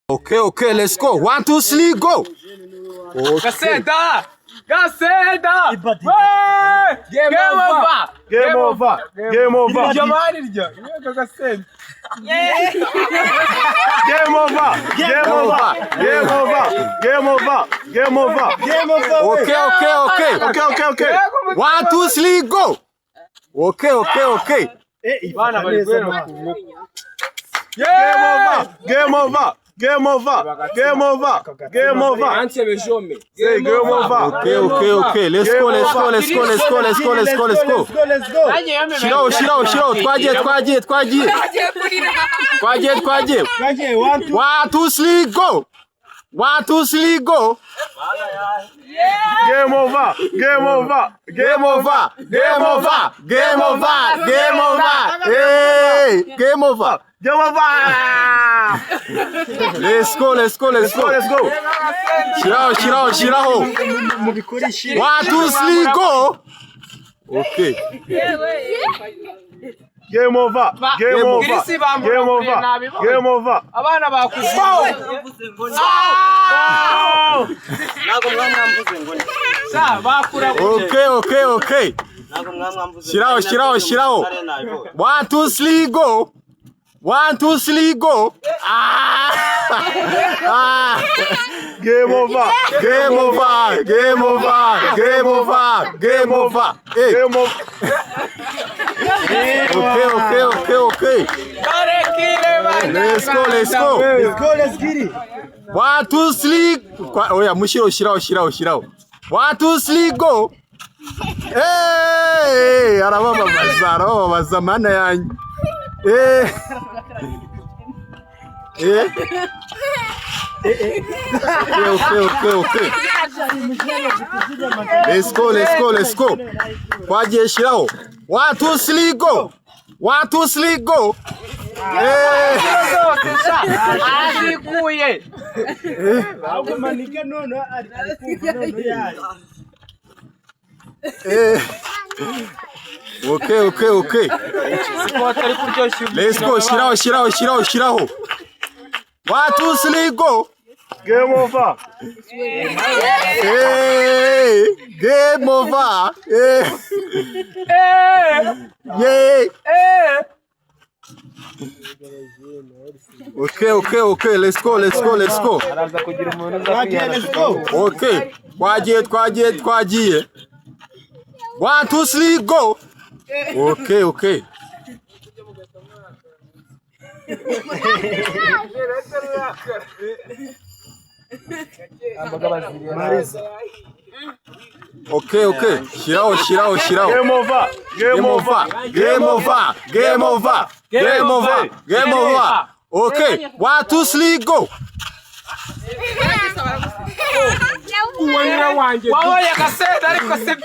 Okay, let's go. 1, 2, 3, go. Okay. Gaceta! Game over. Jamani ryo. Gaceta. Game over. Okay. 1, 2, 3, go. Okay. Bana bari kwera. Game over. Anche bejome. Say game over. Okay. Let's go. Shiro. Twagiye. 1, 2, 3, go. 1, 2, 3, go. Game over. Hey, game over. Let's go. Shiraho. 1, 2, 3, go. Okay. Game over. Abana bakuze. Nago mwamwambuze ngo. Sa bakura. Okay. Nago mwamwambuze. Shiraho. 1, 2, 3, go. 1, 2, 3, go. Game over. Hey. Okay. Let's go. Let's get it. 1, 2, 3. Oya, mushiro shiraho. 1, 2, 3, go. Hey, arababaza mana yanyu. Okay. Let's go. Kwagiye shiraho. 1, 2, 3, go. 1, 2, 3, go. Azikuye. Manika nono Okay. Let's go. Shiraho. 1, 2, 3, go. Game over. Hey, game over. Okay. Let's go. Araza kugira umuntu uza. Let's go. Okay. Kwagiye. 1, 2, 3, go. Okay. Okay. Shiraho. Game over. Okay. 1, 2, 3, go. Wawe ya Gaceta ariko se.